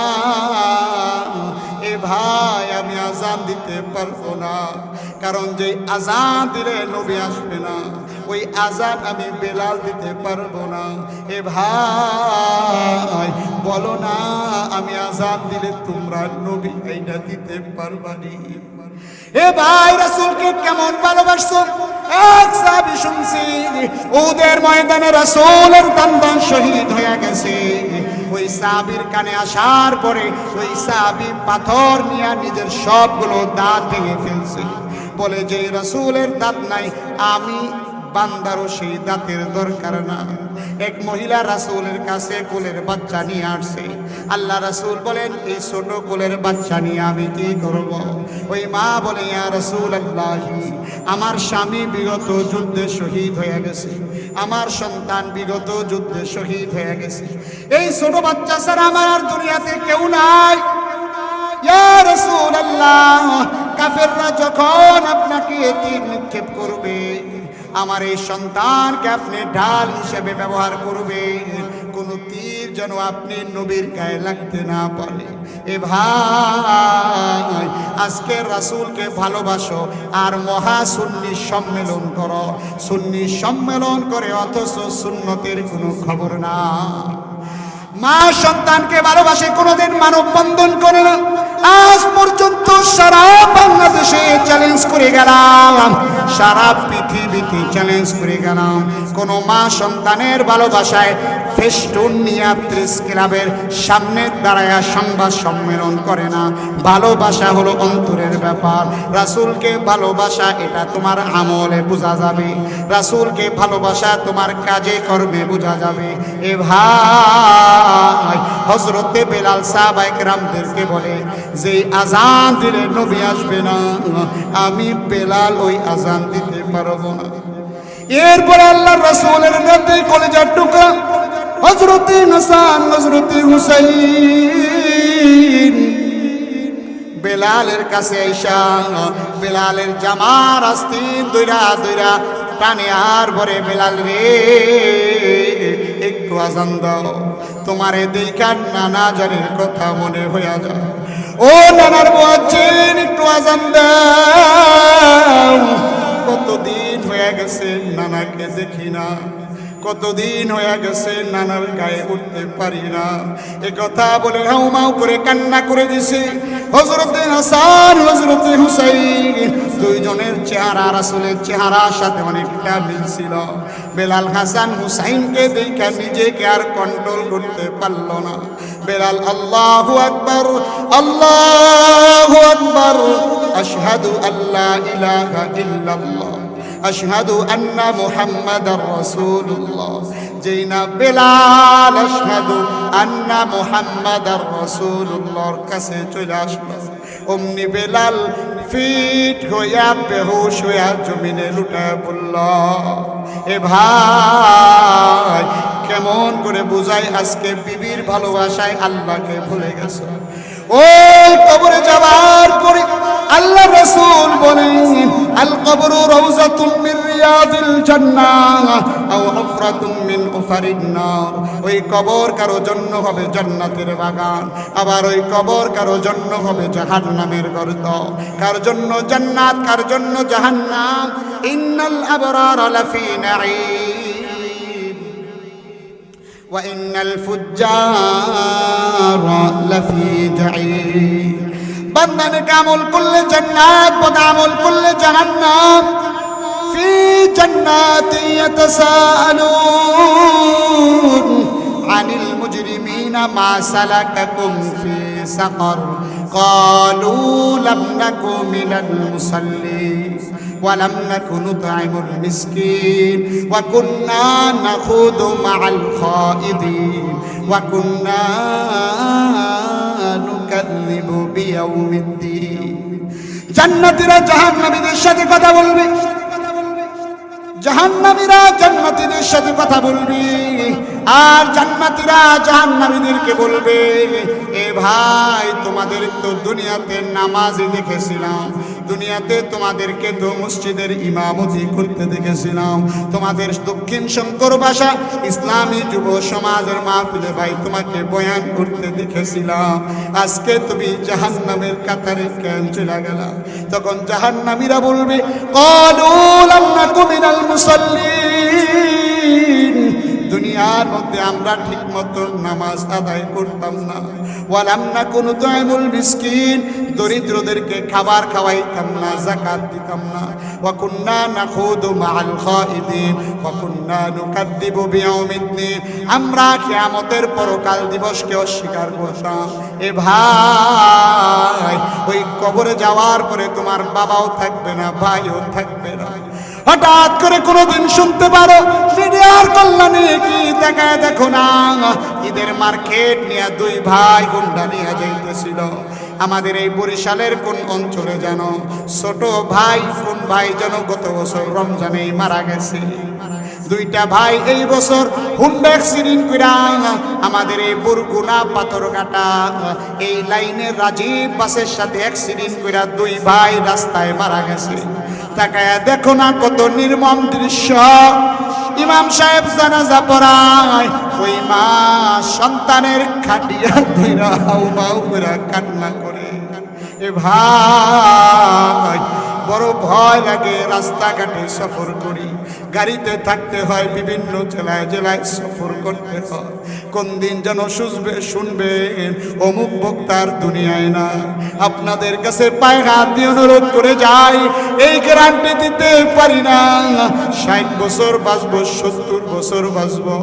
এ ভাই আমি আজান দিতে পারবো না, কারণ যে আজান দিলে নবী আসবে না, ওই আজান আমি বেলাল দিতে পারবো না। এ ভাই বলো না, আমি আজান দিলে তোমরা নবী এইটা দিতে পারবানি? এ ভাই রাসূলকে কেমন ভালোবাসছো? এক সাহাবী শুনছি উহুদের ময়দানে রাসূলের দান শহীদ হয়ে গেছে। ওই সাহাবীর কানে আসার পরে ওই সাহাবী পাথর নিয়ে নিজের সবগুলো দাঁত ভেঙে ফেলছে। বলে যে রাসূলের দাঁত নাই, আমি বান্দারও সেই দাঁতের দরকার না। এক মহিলা রাসূলের কাছে কোলের বাচ্চা নিয়ে আসছে। আল্লাহ রাসূল বলেন এই ছোট কোলের বাচ্চা নিয়ে আমি কি করব? ওই মা বলে ইয়া রাসূলুল্লাহ, আমার স্বামী বিগত যুদ্ধে শহীদ হয়ে গেছে, আমার সন্তান বিগত যুদ্ধে শহীদ হয়ে গেছে, এই ছোট বাচ্চা ছাড়া আমার আর দুনিয়াতে কেউ নাই। ইয়া রাসূলুল্লাহ, কাফেররা যখন আপনাকে তীর নিক্ষেপ করবে, আমার এই সন্তানকে আপনি ঢাল হিসেবে ব্যবহার করবে, কোন তীর যেন আপনি নবীর গায়ে লাগতে না পারে। এ ভাই আজকে রাসূলকে ভালোবাসো আর মহা সুন্নি সম্মেলন করো, সুন্নি সম্মেলন করে অথচ সুন্নতের কোনো খবর না। মা সন্তানকে ভালোবাসে, কোনোদিন মানববন্ধন করে না। আজ পর্যন্ত সারা বাংলাদেশে চ্যালেঞ্জ করে গেলাম, সারা পৃথিবীতে চ্যালেঞ্জ করে গেলাম, কোন মা সন্তানের ভালোবাসায় ফেস্টুন নিয়ে প্রেস ক্লাবের সামনে দাঁড়ায়া সংবাদ সম্মেলন করে না। ভালোবাসা হলো অন্তরের ব্যাপার। রাসূলকে ভালোবাসা এটা তোমার আমলে বোঝা যাবে, রাসূলকে ভালোবাসা তোমার কাজে কর্মে বোঝা যাবে। এ ভাই হযরতে বেলাল সাহাবায়ে কেরামদেরকে বলে যে আজান দিলে নবী আসবে না, আমি বেলাল ওই আজান দিতে পারবো না। এরপরে আল্লাহর রাসূলের নবী কলিজার টুকরা হযরতে হাসান হযরতে হুসাইন বেলালের কাছে আইসা বেলালের জামার আস্তিন দইরা দইরা টানে আর বলে, বেলাল রে একটু আজান দাও, তোমারে দেখা নানা জানের কথা মনে হইয়া যায়। ও নানার মুয়াজ্জিন একটু আজান দাও। কতদিন হয়ে গেছে নানাকে দেখি না, কতদিন হয়ে গেছে নানার গায়ে উঠতে পারি না। এ কথা বলে হাউমাউ করে কান্না করে দিছে। হযরতে হাসান হযরতে হুসাইন দুইজনের চেহারা রাসূলের চেহারার সাথে অনেকটা মিল ছিল। বেলাল হাসান হুসাইনকে দেখে নিজেকে আর কন্ট্রোল করতে পারল না। বেলাল আল্লাহু আকবার আল্লাহু আকবার, আশহাদু আল্লা ইলাহা ইল্লাল্লাহ, আশহাদু আন্না মুহাম্মাদার রাসূলুল্লাহ। যেইনা বেলাল আশহাদু আন্না মুহাম্মাদার রাসূলুল্লাহর কাছে চলে আসলো, অমনি বেলাল ফিট হইয়া বেহুশ হইয়া জমিনে লুটায় পড়ল। এ ভাই কেমন করে বুঝাই আজকে বিবির ভালোবাসায় আল্লাহকে ভুলে গেছে। ওই কবরে যাওয়ার পরে আল্লাহ রাসূল বলেন আল কবরু রাউযাতুম মিন রিয়াদিল জান্নাহ আও হুফরাতুম মিন উফারিন নার। ওই কবর কারো জন্য হবে জান্নাতের বাগান, আবার ওই কবর কারো জন্য হবে জাহান্নামের গর্ত। কার জন্য জান্নাত, কার জন্য জাহান্নাম। ইন্নাল আবরারা লাফি নাঈম ওয়া ইন্নাল ফুজ্জারা লাফি জাঈম। বান্দা নেক আমল করলে জান্নাত, বদ আমল করলে জাহান্নাম। ফি জান্নাতি ইয়াতাসাআলুন আনিল মুজরিমিনা মা সালাকাকুম ফি সাকার ক্বালু লাম নাকু মিনাল মুসাল্লিন ওয়া লাম নাকু নুত'ইমুল মিসকিন ওয়া কুন্না নাখুদু মা'আল খাইদিন ওয়া কুন্না নুকাযযিবু বিয়াউমিদ্দিন। জান্নাতীরা জাহান্নামীদের সাথে কথা বলবে, জাহান্নামীরা জান্নাতীদের সাথে কথা বলবে। আর জান্নাতীরা জাহান্নামীদেরকে বলবে, এ ভাই তোমাদের তো দুনিয়াতে নামাজই দেখেছিলাম, দুনিয়াতে তোমাদেরকে তো মসজিদের ইমামতি করতে দেখেছিলাম, তোমাদের দক্ষিণ শঙ্কর ভাষা ইসলামী যুব সমাজের মাহফিলে ভাই তোমাকে বয়ান করতে দেখেছিলাম, আজকে তুমি জাহান্নামের কাতারে কেন চলে গেলা? তখন জাহান্নামীরা বলবে, ক্বালু লাম নাকু মিনাল মুসাল্লিন, দুনিয়ার মধ্যে আমরা ঠিকমতো নামাজ আদায় করতাম না, ওয়ালাম নাকু নুতইমুল মিসকিন, দরিদ্রদেরকে খাবার খাওয়াইতাম না, যাকাত দিতাম না, ওয়া কুন্না নাখুদু মাআল খাইদিন ওয়া কুন্না নুকাদ্দিবু বিয়াউমিদ্দিন, আমরা কিয়ামতের পরকাল দিবসকে অস্বীকার করতাম। এ ভাই, ওই কবরে যাওয়ার পরে তোমার বাবাও থাকবে না, ভাইও থাকবে না। হঠাৎ করে কোনোদিন শুনতে পারো মিডিয়ার কল্যাণে কি দেখায় দেখো না, ঈদের মার্কেট নিয়ে দুই ভাই গুন্ডা নিয়ে যাইতেছিল। আমাদের এই বরিশালের কোন অঞ্চলে যেন ছোট ভাই, কোন ভাই যেন গত বছর রমজানেই মারা গেছে। দুইটা ভাই এই বছর হুন্ডা অ্যাক্সিডেন্ট কইরা আমাদের এই বরগুনা পাথরঘাটা এই লাইনে রাজীব বাসের সাথে অ্যাক্সিডেন্ট কইরা দুই ভাই রাস্তায় মারা গেছে। তাকায়া দেখো না কত নির্মম দৃশ্য। ইমাম সাহেব জানাজা পড়ায়, ওই মা সন্তানের খাটিয়া ধইরা হাউ মাউ করে কান্না করে। এ ভাই, বড় ভয় লাগে। রাস্তাঘাটে সফর করি, গাড়িতে থাকতে হয়, বিভিন্ন জেলায় জেলায় সফর করতে হয়। কোন দিন যেন শুনবেন অমুক বক্তার দুনিয়ায় না। আপনাদের কাছে পায়ে হাত দিয়ে অনুরোধ করে যাই, এই গ্যারান্টি দিতে পারি না 60 বছর বাঁচবো, 70 বছর বাঁচবো।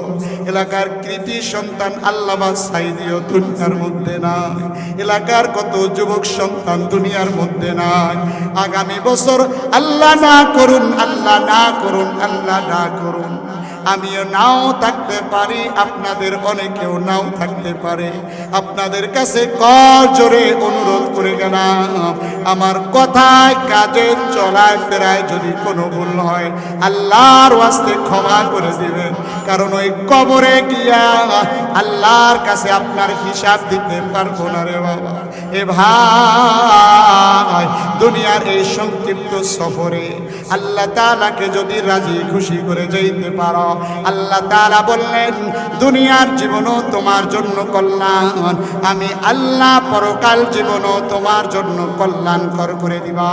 এলাকার কৃতি সন্তান আল্লামা সাইদিও দুনিয়ার মধ্যে নাই, এলাকার কত যুবক সন্তান দুনিয়ার মধ্যে নাই। আগামী বছর আল্লাহ না করুন, আল্লাহ না করুন, আল্লাহ না করুন, আমিও নাও থাকতে পারি, আপনাদের অনেকেও নাও থাকতে পারে। আপনাদের কাছে করজোরে অনুরোধ করে গেলাম, আমার কথায় কাজে চলায় ফেরায় যদি কোনো ভুল হয় আল্লাহর ওয়াস্তে ক্ষমা করে দিবেন। কারণ ওই কবরে গিয়া আল্লাহর কাছে আপনার হিসাব দিতে পারবো না রে বাবা। এ ভাই, দুনিয়ার এই সংক্ষিপ্ত সফরে আল্লাহ তাআলাকে যদি রাজি খুশি করে যাইতে পারো, আল্লাহ তাআলা বললেন দুনিয়ার জীবনও তোমার জন্য কল্যাণ, আমি আল্লাহ পরকাল জীবনও তোমার জন্য কল্যাণকর করে দিবা।